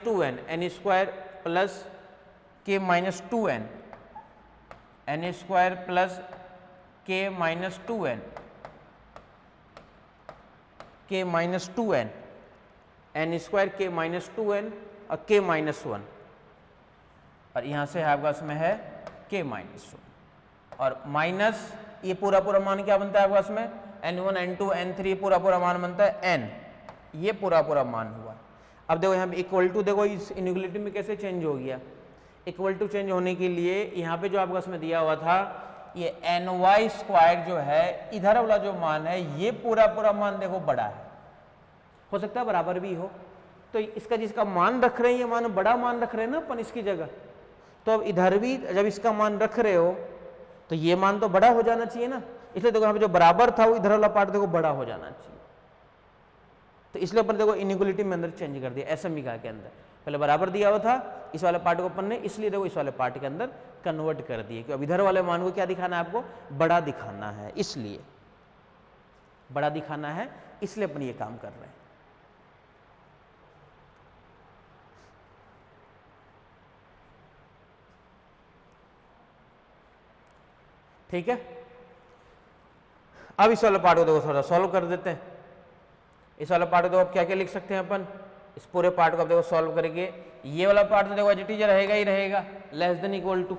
2n n square plus k minus 2n n square plus k minus 2n k minus 2n n square k minus 2n और के minus 1 और यहाँ से आपका इसमें है के माइनस 1 और माइनस ये पूरा पूरा मान क्या बनता है आपका इसमें n1 n2 n3 पूरा पूरा मान बनता है n, ये पूरा पूरा मान हुआ। अब देखो यहाँ पे इक्वल टू, देखो इस इनइक्वालिटी में कैसे चेंज हो गया, इक्वल टू चेंज होने के लिए यहाँ पे जो आपका इसमें दिया हुआ था ये एन वाई स्क्वायर जो है, इधर वाला जो मान है ये पूरा पूरा मान देखो बड़ा है, हो सकता है बराबर भी हो, तो इसका जिसका मान रख रहे हैं ये मान बड़ा मान रख रहे हैं ना अपन इसकी जगह, तो अब इधर भी जब इसका मान रख रहे हो तो ये मान तो बड़ा हो जाना चाहिए ना, इसलिए देखो यहाँ पे जो बराबर था वो इधर वाला पार्ट देखो बड़ा हो जाना चाहिए, तो इसलिए अपन देखो इनइक्वालिटी में अंदर चेंज कर दिया एसएमई के अंदर, पहले बराबर दिया हुआ था इस वाले पार्ट को अपन ने, इसलिए देखो इस वाले पार्ट के अंदर कन्वर्ट कर दिए कि अब इधर वाले मान को क्या दिखाना है आपको, बड़ा दिखाना है, इसलिए बड़ा दिखाना है, इसलिए अपन ये काम कर रहे हैं। ठीक है, अब इस वाले पार्ट को देखो थोड़ा सॉल्व कर देते हैं। इस वाला पार्ट को देखो क्या क्या लिख सकते हैं अपन, इस पूरे पार्ट को अब देखो सॉल्व करेंगे, ये वाला पार्ट तो देखो एज इट इज रहेगा ही रहेगा, लेस देन इक्वल टू,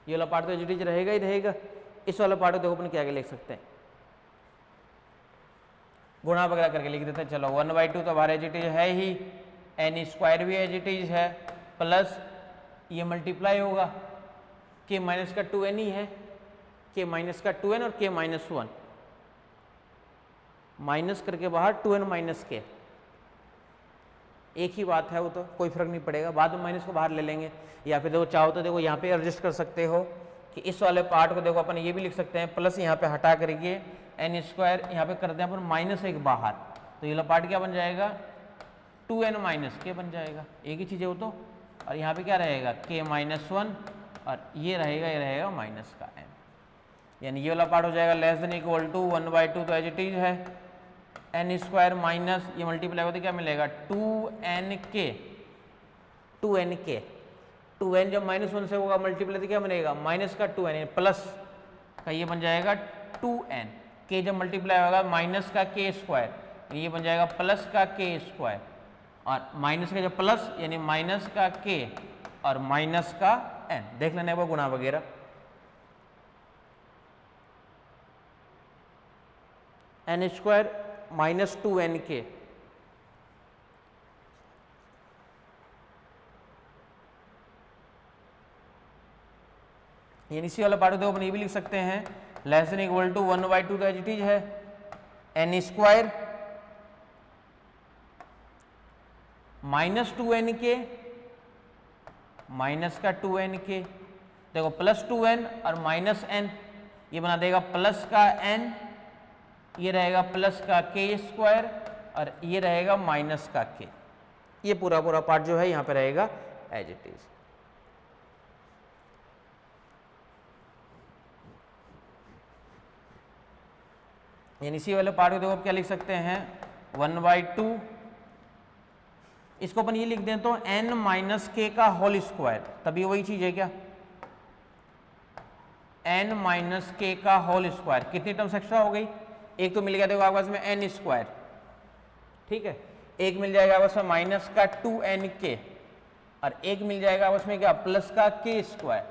ये वाला पार्ट तो एज इट इज रहेगा ही रहेगा। इस वाला पार्ट को देखो अपन क्या क्या लिख सकते हैं, गुणा वगैरह करके लिख देते हैं। चलो 1/2 तो हमारा एज इट इज है ही, एन स्क्वायर भी एज इट इज है, प्लस ये मल्टीप्लाई होगा के माइनस का 2n ही है, के माइनस का 2n और के माइनस 1 माइनस करके बाहर 2n माइनस के, एक ही बात है वो तो कोई फर्क नहीं पड़ेगा, बाद में माइनस को बाहर ले लेंगे, या फिर देखो चाहो तो देखो यहाँ पे एडजस्ट कर सकते हो कि इस वाले पार्ट को देखो अपन ये भी लिख सकते हैं, प्लस यहाँ पे हटा करके एन स्क्वायर यहाँ पे कर दें अपन माइनस एक बाहर, तो ये वाला पार्ट क्या बन जाएगा 2n माइनस के बन जाएगा, एक ही चीज़ है वो तो, और यहाँ पे क्या रहेगा के माइनस 1 और ये रहेगा माइनस का n, यानी ये वाला पार्ट हो जाएगा लेस देन इक्वल टू 1/2 तो एज इट इज है, एन स्क्वायर माइनस ये मल्टीप्लाई होते क्या मिलेगा 2n के, 2n जब -1 से होगा मल्टीप्लाई तो क्या बनेगा माइनस का 2n प्लस का ये बन जाएगा 2n, के जब मल्टीप्लाई होगा माइनस का के स्क्वायर ये बन जाएगा प्लस का के स्क्वायर, और माइनस का जब प्लस यानी माइनस का के और माइनस का n, देख लेना वो गुणा वगैरह। एन स्क्वायर माइनस 2n के, यानी इसी वाला पार्ट देखो अपन ये भी लिख सकते हैं लेस देन इक्वल टू 1/2 तो एज इट इज है, N square minus 2n k minus का 2n के, देखो प्लस 2n और माइनस n ये बना देगा प्लस का n, ये रहेगा प्लस का के स्क्वायर और ये रहेगा माइनस का के, ये पूरा पूरा पार्ट जो है यहाँ पे रहेगा एज इट इज। यानी इसी वाले पार्ट को देखो क्या लिख सकते हैं 1/2, इसको अपन ये लिख दें तो n माइनस के का होल स्क्वायर, तभी वही चीज है क्या n माइनस के का होल स्क्वायर, कितनी टर्म्स एक्स्ट्रा हो गई, एक तो मिल गया देखो आपके पास में n स्क्वायर, ठीक है, एक मिल जाएगा आपस में माइनस का 2n के और एक मिल जाएगा आपस में क्या प्लस का के स्क्वायर,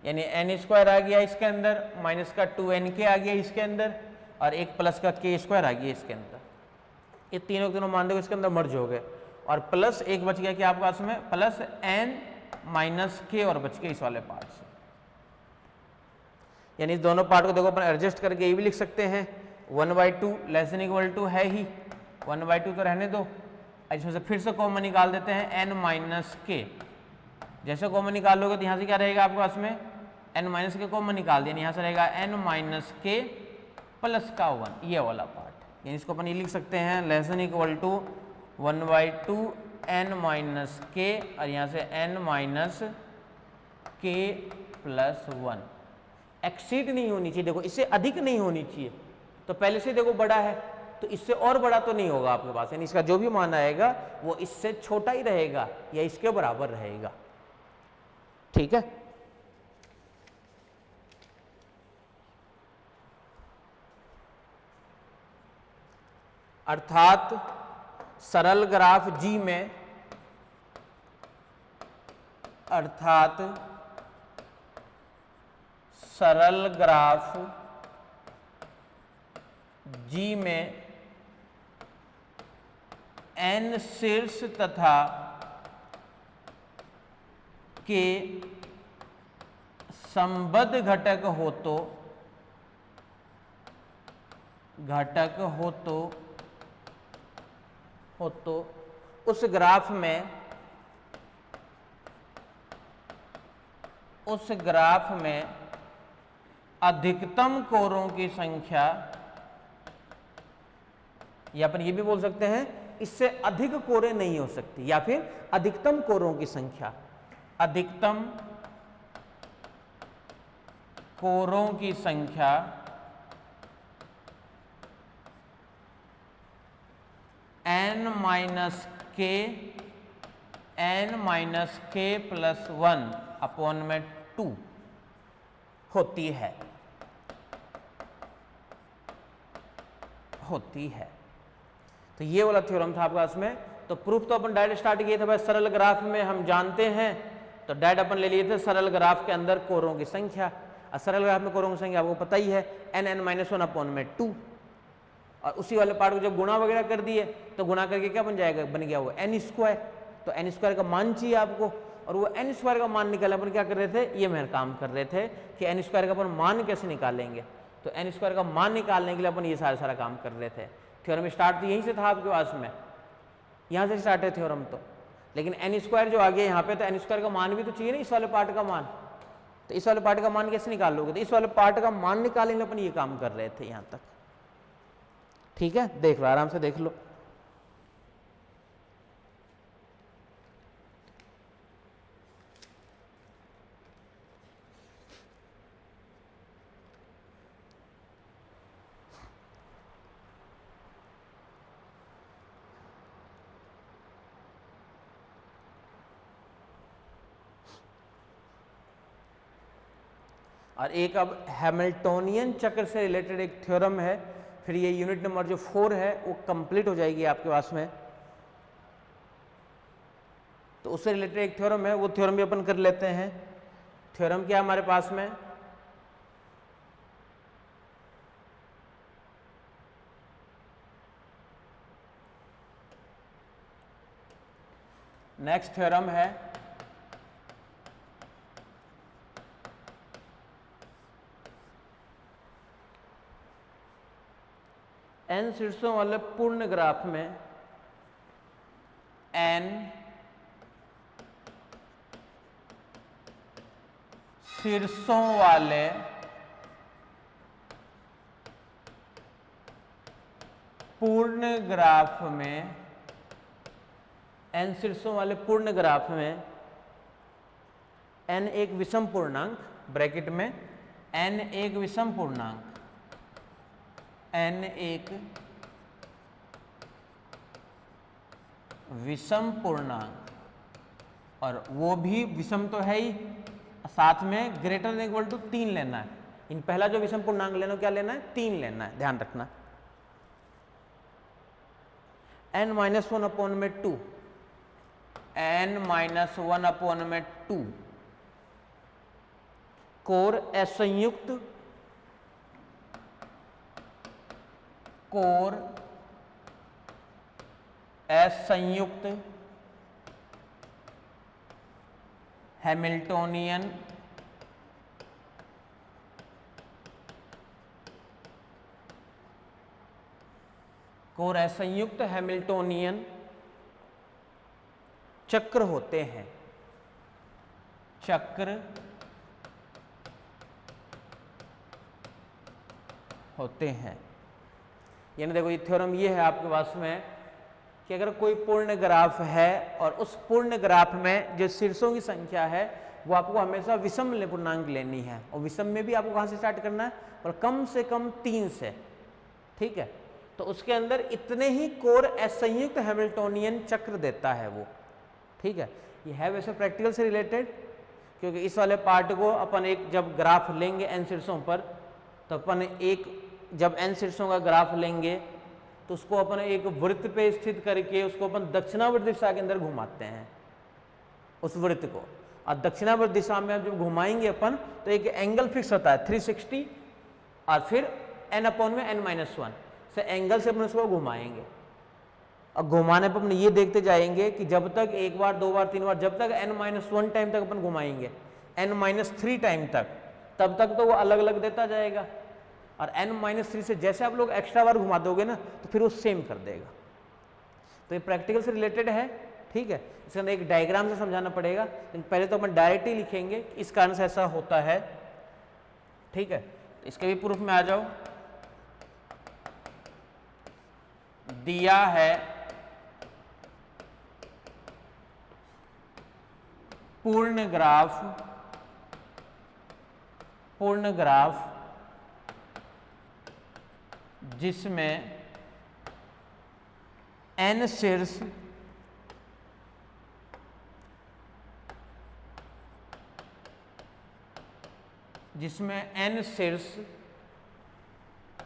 यानी n स्क्वायर आ गया इसके अंदर, माइनस का 2n के आ गया इसके अंदर और एक प्लस का के स्क्वायर आ गया इसके अंदर, ये तीनों मान दो इसके अंदर मर्ज हो गए और प्लस एक बच गया कि आपके पास में प्लस n माइनस के और बच के इस वाले पार्ट से, यानी इस दोनों पार्ट को देखो अपन एडजस्ट करके ये भी लिख सकते हैं 1/2 लेस देन इक्वल टू है ही, 1/2 तो रहने दो, इसमें से फिर से कॉमन निकाल देते हैं n माइनस के, जैसे कॉमन निकालोगे तो यहाँ से क्या रहेगा आपके पास में n माइनस के कॉमन निकाल दिया, यहाँ से रहेगा n माइनस के प्लस का 1, ये वाला पार्ट, यानी इसको अपन ये लिख सकते हैं less than equal to 1/2 n minus k और यहाँ से n minus k plus 1, exceed नहीं होनी चाहिए, देखो इससे अधिक नहीं होनी चाहिए, तो पहले से देखो बड़ा है, तो इससे और बड़ा तो नहीं होगा आपके पास, यानी इसका जो भी मान आएगा वो इससे छोटा ही रहेगा या इसके बराबर रहेगा। ठीक है, अर्थात सरल ग्राफ G में, अर्थात सरल ग्राफ G में n शीर्ष तथा k संबद्ध घटक हो तो उस ग्राफ में अधिकतम कोरों की संख्या, या अपन ये भी बोल सकते हैं इससे अधिक कोरे नहीं हो सकती, या फिर अधिकतम कोरों की संख्या, अधिकतम कोरों की संख्या n minus k plus 1 upon में 2 होती है। तो ये वाला थ्योरम था आपका इसमें। तो प्रूफ तो अपन डायरेक्ट स्टार्ट किए थे भाई, सरल ग्राफ में हम जानते हैं, तो डायरेक्ट अपन ले लिए थे सरल ग्राफ के अंदर कोरों की संख्या। और सरल ग्राफ में कोरों की संख्या आपको पता ही है n माइनस 1 अपॉन में 2, और उसी वाले पार्ट को जब गुणा वगैरह कर दिए तो गुणा करके क्या बन जाएगा, बन गया वो n स्क्वायर। तो n स्क्वायर का मान चाहिए आपको, और वो n स्क्वायर का मान निकालने अपन क्या कर रहे थे, ये मेरे काम कर रहे थे कि n स्क्वायर का अपन मान कैसे निकालेंगे। तो n स्क्वायर का मान निकालने के लिए अपन ये सारा काम कर रहे थे। थ्योरम स्टार्ट तो यहीं से था आपके पास में, यहाँ से स्टार्ट है थ्योरम तो, लेकिन n स्क्वायर जो आ गया यहाँ पे, तो n स्क्वायर का मान भी तो चाहिए ना, इस वाले पार्ट का मान। तो इस वाले पार्ट का मान कैसे निकाल लोगे, तो इस वाले पार्ट का मान निकालने के लिए अपन ये काम कर रहे थे यहाँ तक। ठीक है, देख लो, आराम से देख लो। और एक अब हैमिल्टोनियन चक्र से रिलेटेड एक थ्योरम है, फिर ये यूनिट नंबर जो 4 है वो कंप्लीट हो जाएगी आपके पास में। तो उससे रिलेटेड एक थ्योरम है, वो थ्योरम भी अपन कर लेते हैं। थ्योरम क्या है हमारे पास में, नेक्स्ट थ्योरम है n शीर्षों वाले पूर्ण ग्राफ में n शीर्षों वाले पूर्ण ग्राफ में, n शीर्षों वाले पूर्ण ग्राफ में n एक विषम पूर्णांक, ब्रैकेट में n एक विषम पूर्णांक, n एक विषम पूर्णांक, और वो भी विषम तो है ही, साथ में ग्रेटर देन इक्वल टू 3 लेना है। इन पहला जो विषम पूर्णांक लेना, क्या लेना है, 3 लेना है, ध्यान रखना। n माइनस 1 अपॉन में 2, n माइनस 1 अपॉन में 2 कोर असंयुक्त, कोर असंयुक्त हैमिल्टोनियन कोर असंयुक्त हैमिल्टोनियन चक्र होते हैं, चक्र होते हैं। यानी देखो ये थ्योरम ये है आपके पास में कि अगर कोई पूर्ण ग्राफ है और उस पूर्ण ग्राफ में जो शीर्षों की संख्या है वो आपको हमेशा विषम पूर्णांक लेनी है, और विषम में भी आपको कहाँ से स्टार्ट करना है, और कम से कम 3 से, ठीक है। तो उसके अंदर इतने ही कोर असंयुक्त हैमिल्टोनियन चक्र देता है वो, ठीक है। ये है वैसे प्रैक्टिकल से रिलेटेड, क्योंकि इस वाले पार्ट को अपन एक जब ग्राफ लेंगे n शीर्षों पर, तो अपन एक जब n शीर्षों का ग्राफ लेंगे तो उसको अपन एक वृत्त पे स्थित करके उसको अपन दक्षिणावर्त दिशा के अंदर घुमाते हैं उस वृत्त को, और दक्षिणावर्त दिशा में जब घुमाएंगे अपन तो एक एंगल फिक्स होता है 360, और फिर n/n-1 से एंगल से अपन उसको घुमाएंगे। और घुमाने पर अपन ये देखते जाएंगे कि जब तक एक बार, दो बार, तीन बार, जब तक n-1 टाइम तक अपन घुमाएंगे, n-3 टाइम तक, तब तक तो वो अलग अलग देता जाएगा, और n-3 से जैसे आप लोग एक्स्ट्रा बार घुमा दोगे ना तो फिर वो सेम कर देगा। तो ये प्रैक्टिकल से रिलेटेड है, ठीक है। इसके अंदर एक डायग्राम से समझाना पड़ेगा, लेकिन पहले तो अपन डायरेक्ट ही लिखेंगे इस कारण से ऐसा होता है, ठीक है। इसके भी प्रूफ में आ जाओ। दिया है पूर्ण ग्राफ जिसमें n शीर्ष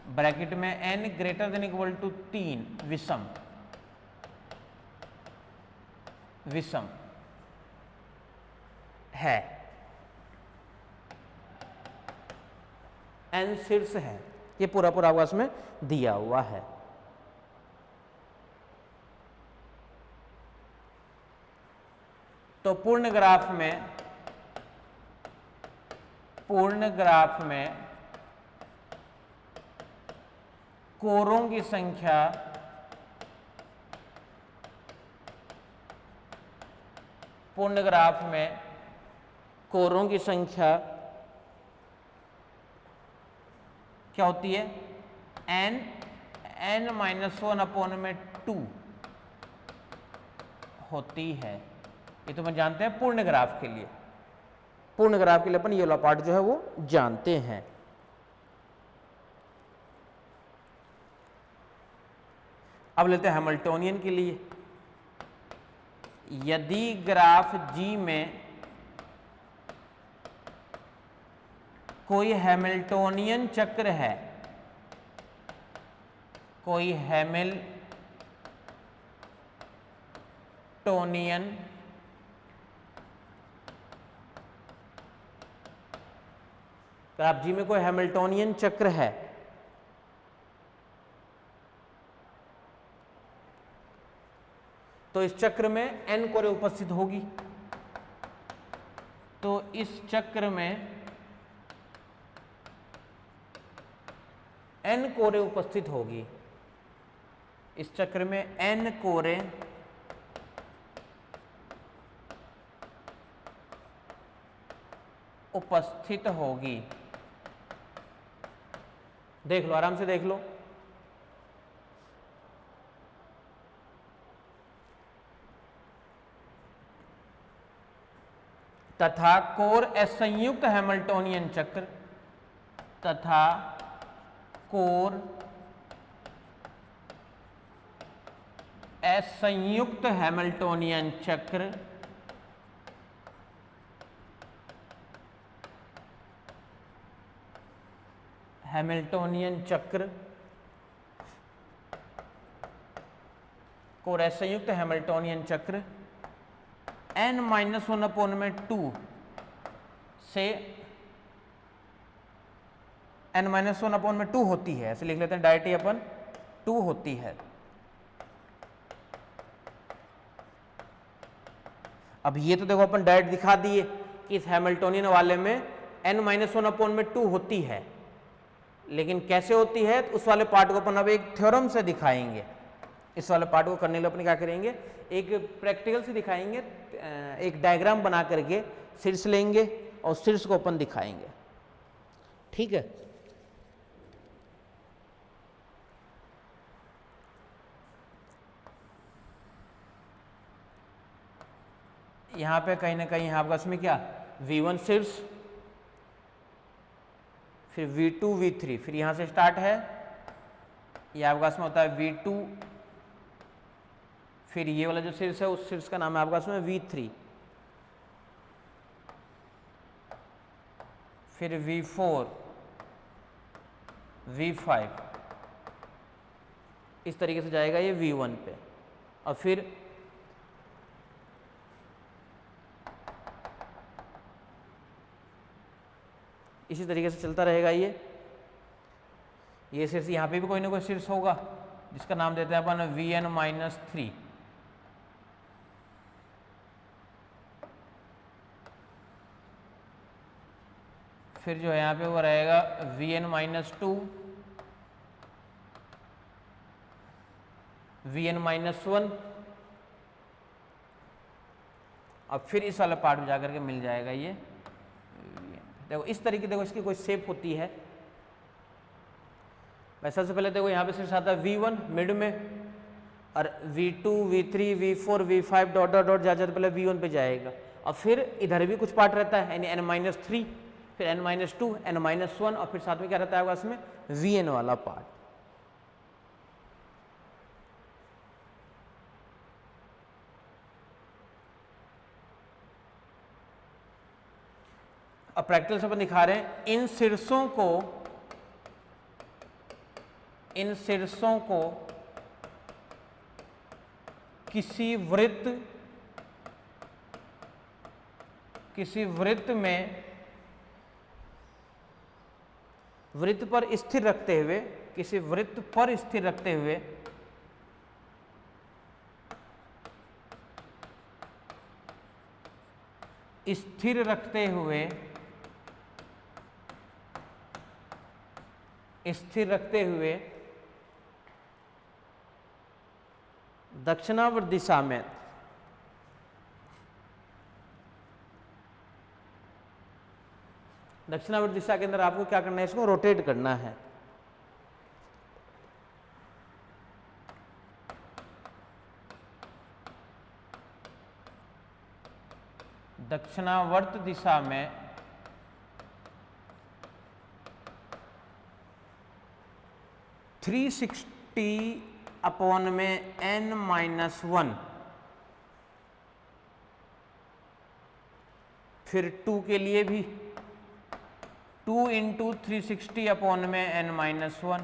ब्रैकेट में n greater than equal to 3 विषम है, n शीर्ष है, ये पूरा पूरा आपको इसमें दिया हुआ है। तो पूर्ण ग्राफ में कोरों की संख्या क्या होती है, n-1/2 होती है। ये तो हम जानते हैं पूर्ण ग्राफ के लिए। पूर्ण ग्राफ के लिए अपन ये वाला पार्ट जो है वो जानते हैं। अब लेते हैं हैमिल्टोनियन के लिए। यदि ग्राफ G में कोई हैमिल्टोनियन चक्र है, कोई हैमिल्टोनियन ग्राफ G में कोई हैमिल्टोनियन चक्र है, तो इस चक्र में n कोरें उपस्थित होगी। तो इस चक्र में n कोरें उपस्थित होगी, इस चक्र में n कोरें उपस्थित होगी। देख लो, आराम से देख लो। तथा कोर असंयुक्त हैमिल्टोनियन चक्र हैमिल्टोनियन चक्र कोर असंयुक्त हैमिल्टोनियन चक्र n-1/2 से n-1/2 होती है, ऐसे लिख लेते हैं डायरेक्ट ही अपन 2 होती है। अब ये तो देखो अपन डायरेक्ट दिखा दिए कि इस हैमिल्टोनियन वाले में n-1/2 होती है, लेकिन कैसे होती है तो उस वाले पार्ट को अपन अब एक थ्योरम से दिखाएंगे। इस वाले पार्ट को करने के लिए अपन क्या करेंगे, एक प्रैक्टिकल से दिखाएंगे, एक डायग्राम बना करके शीर्ष लेंगे और शीर्ष को अपन दिखाएंगे, ठीक है। यहां पे कहीं ना कहीं आपका इसमें क्या V1 शीर्ष, फिर V2 V3, फिर यहां से स्टार्ट है ये आपके पास में होता है V2, फिर ये वाला जो शीर्ष है उस शीर्ष का नाम है आपके पास में V3, फिर V4, V5, इस तरीके से जाएगा ये V1 पे, और फिर इसी तरीके से चलता रहेगा ये शीर्ष, यहाँ पे भी कोई ना कोई शीर्ष होगा जिसका नाम देते हैं अपन Vn-3, फिर जो है यहाँ पे वो रहेगा Vn-2, Vn-1, अब फिर इस वाला पार्ट में जाकर के मिल जाएगा ये देखो इस तरीके, देखो इसकी कोई शेप होती है। मैं सबसे पहले देखो यहाँ पे शीर्ष आता है V1 मिड में, और V2, V3, V4, V5 dot dot dot जाते पहले V1 पे जाएगा, और फिर इधर भी कुछ पार्ट रहता है यानी n-3, फिर n-2, n-1, और फिर साथ में क्या रहता है आपके पास में Vn वाला पार्ट। अब प्रैक्टिकल से अपन दिखा रहे हैं इन शीर्षों को किसी वृत्त में वृत्त पर स्थिर रखते हुए, किसी वृत्त पर स्थिर रखते हुए स्थिर रखते हुए दक्षिणावर्त दिशा में दक्षिणावर्त दिशा के अंदर आपको क्या करना है, इसको रोटेट करना है। दक्षिणावर्त दिशा में (360/n-1), फिर 2 के लिए भी 2 × 360/n-1,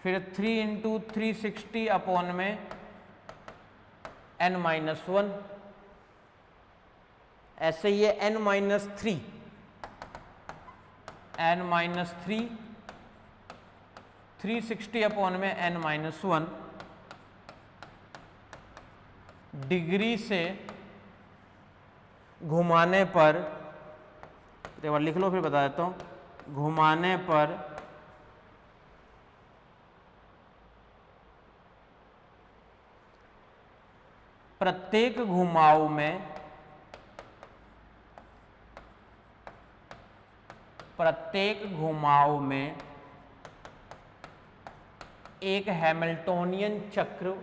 फिर 3 × 360/n-1, ऐसे ये n-3 360/n-1 डिग्री से घुमाने पर, एक बार लिख लो फिर बता देता हूं, घुमाने पर प्रत्येक घुमाव में एक हैमिल्टोनियन चक्र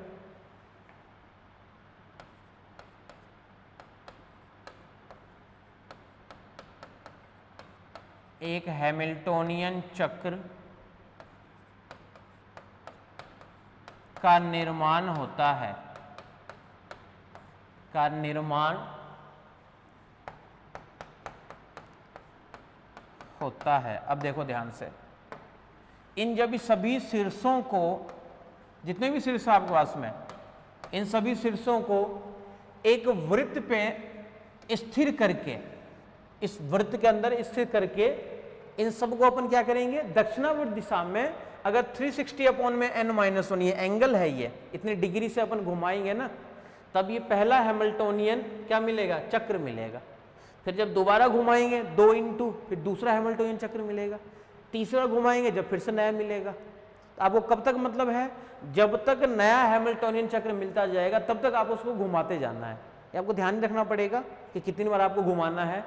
का निर्माण होता है। अब देखो ध्यान से, इन जब सभी शीर्षों को, जितने भी शीर्ष आपके पास में, इन सभी शीर्षों को एक वृत्त पे स्थिर करके, इस वृत्त के अंदर स्थिर करके इन सब को अपन क्या करेंगे, दक्षिणावर्त दिशा में अगर 360/n-1 ये एंगल है, ये इतनी डिग्री से अपन घुमाएंगे ना, तब ये पहला हैमिल्टोनियन क्या मिलेगा, चक्र मिलेगा। फिर जब दोबारा घुमाएंगे 2 × फिर दूसरा हैमिल्टोनियन चक्र मिलेगा, तीसरा घुमाएंगे जब फिर से नया मिलेगा। तो आपको कब तक मतलब है, जब तक नया हैमिल्टोनियन चक्र मिलता जाएगा तब तक आप उसको घुमाते जाना है। ये आपको ध्यान रखना पड़ेगा कि कितनी बार आपको घुमाना है।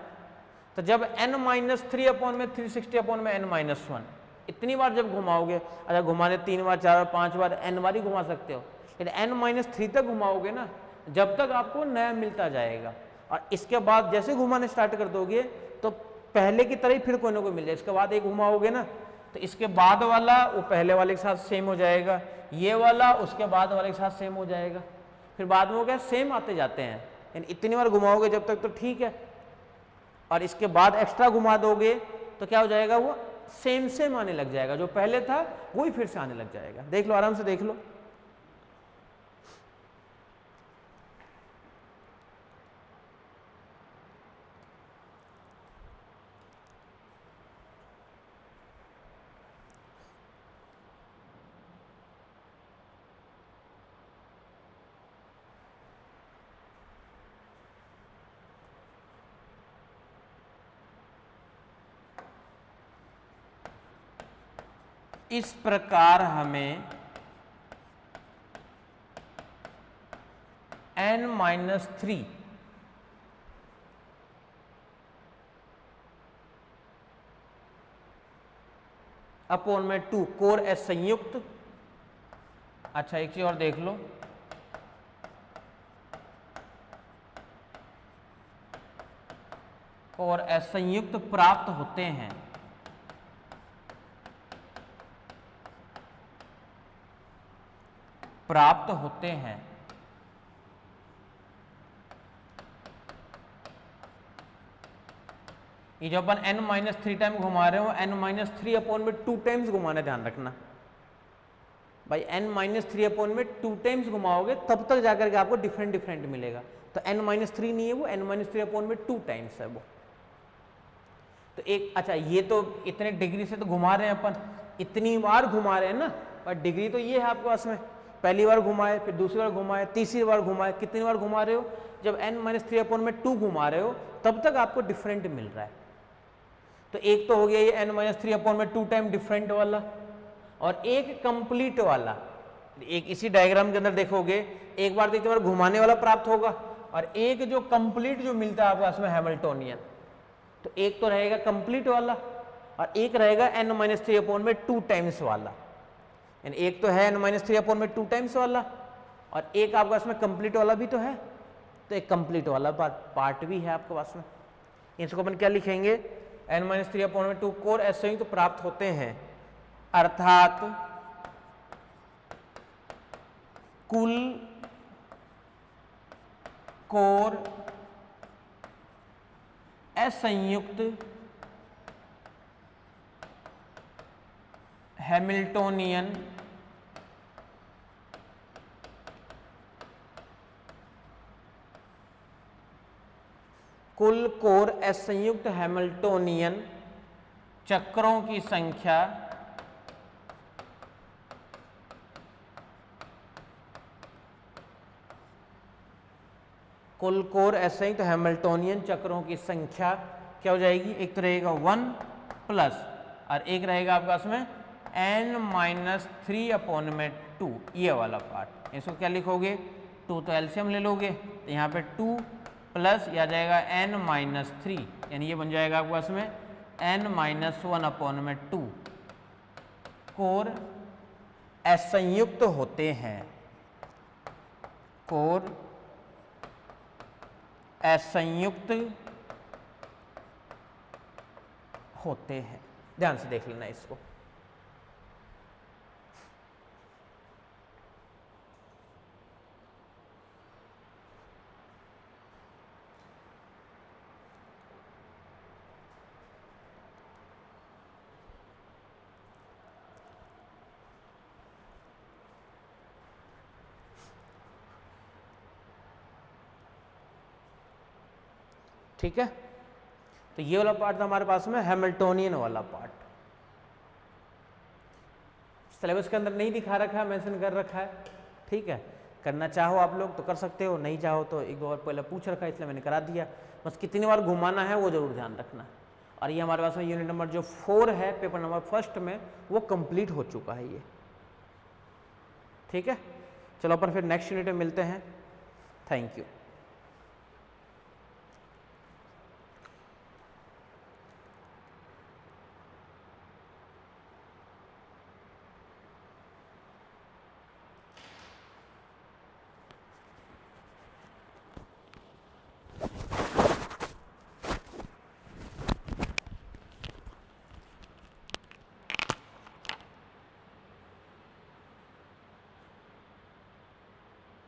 तो जब n-3/360/n-1 इतनी बार जब घुमाओगे, अच्छा घुमाने 3 बार 4 बार 5 बार n बार ही घुमा सकते हो, लेकिन n-3 तक घुमाओगे ना, जब तक आपको नया मिलता जाएगा। और इसके बाद जैसे घुमाने स्टार्ट कर दोगे तो पहले की तरह ही फिर कोई ना कोई मिल जाए। इसके बाद एक घुमाओगे ना, तो इसके बाद वाला वो पहले वाले के साथ सेम हो जाएगा, ये वाला उसके बाद वाले के साथ सेम हो जाएगा, फिर बाद में हो गया सेम आते जाते हैं, यानी इतनी बार घुमाओगे जब तक तो ठीक है, और इसके बाद एक्स्ट्रा घुमा दोगे तो क्या हो जाएगा, वो सेम सेम आने लग जाएगा, जो पहले था वही फिर से आने लग जाएगा। देख लो, आराम से देख लो। इस प्रकार हमें n-3 अपॉन में 2 कोर एस संयुक्त। अच्छा एक चीज और देख लो, कोर एस संयुक्त प्राप्त होते हैं, प्राप्त होते हैं ये जो अपन n-3 टाइम घुमा रहे हो, n-3 अपॉन में 2 टाइम्स घुमाना, ध्यान रखना भाई, n-3 अपॉन में 2 टाइम्स घुमाओगे तब तक जाकर के आपको डिफरेंट डिफरेंट मिलेगा। तो n-3 नहीं है वो, n-3 अपॉन में 2 टाइम्स है वो। तो एक, अच्छा ये तो इतने डिग्री से तो घुमा रहे हैं अपन, इतनी बार घुमा रहे हैं ना, पर डिग्री तो ये है आपके पास में, पहली बार घुमाए, फिर दूसरी बार घुमाए, तीसरी बार घुमाए, कितनी बार घुमा रहे हो, जब n-3 अपॉन में 2 घुमा रहे हो तब तक आपको डिफरेंट मिल रहा है। तो एक तो हो गया ये n-3 अपॉन में 2 टाइम डिफरेंट वाला, और एक कंप्लीट वाला। एक इसी डायग्राम के अंदर देखोगे, एक बार देखते बार घुमाने वाला प्राप्त होगा, और एक जो कंप्लीट जो मिलता है आपको इसमें हैमिल्टोनियन। तो एक तो रहेगा कंप्लीट वाला और एक रहेगा n-3 अपॉन में 2 टाइम्स वाला, यानी एक तो है n-3 अपॉन में 2 टाइम्स वाला और एक आपके पास में कंप्लीट वाला भी तो है। तो एक कंप्लीट वाला पार्ट भी है आपके पास में। इसको अपन क्या लिखेंगे, n-3 अपॉन में 2 कोर एस संयुक्त तो प्राप्त होते हैं, अर्थात कुल कोर असंयुक्त हैमिल्टोनियन कुल कोर असंयुक्त हैमिल्टोनियन चक्रों की संख्या कुल कोर असंयुक्त हैमिल्टोनियन चक्रों की संख्या क्या हो जाएगी, एक तो रहेगा 1 प्लस और एक रहेगा आपके पास में n-3 अपॉन में 2, ये वाला पार्ट। इसको क्या लिखोगे, 2 तो एलसीएम ले लोगे, तो यहाँ पे 2 प्लस या जाएगा n-3, यानी ये बन जाएगा आपके पास में n-1 अपॉन में 2 कोर असंयुक्त होते हैं, कोर असंयुक्त होते हैं। ध्यान से देख लेना इसको। ठीक है, तो ये वाला पार्ट था हमारे पास में हैमिल्टोनियन वाला पार्ट। सिलेबस के अंदर नहीं दिखा रखा है, मेंशन कर रखा है। ठीक है, करना चाहो आप लोग तो कर सकते हो, नहीं चाहो तो एक बार पहले पूछ रखा है इसलिए मैंने करा दिया। बस कितनी बार घुमाना है वो जरूर ध्यान रखना। और ये हमारे पास में यूनिट नंबर जो 4 है पेपर नंबर फर्स्ट में, वो कंप्लीट हो चुका है ये। ठीक है, चलो अपन फिर नेक्स्ट यूनिट में मिलते हैं। Thank you.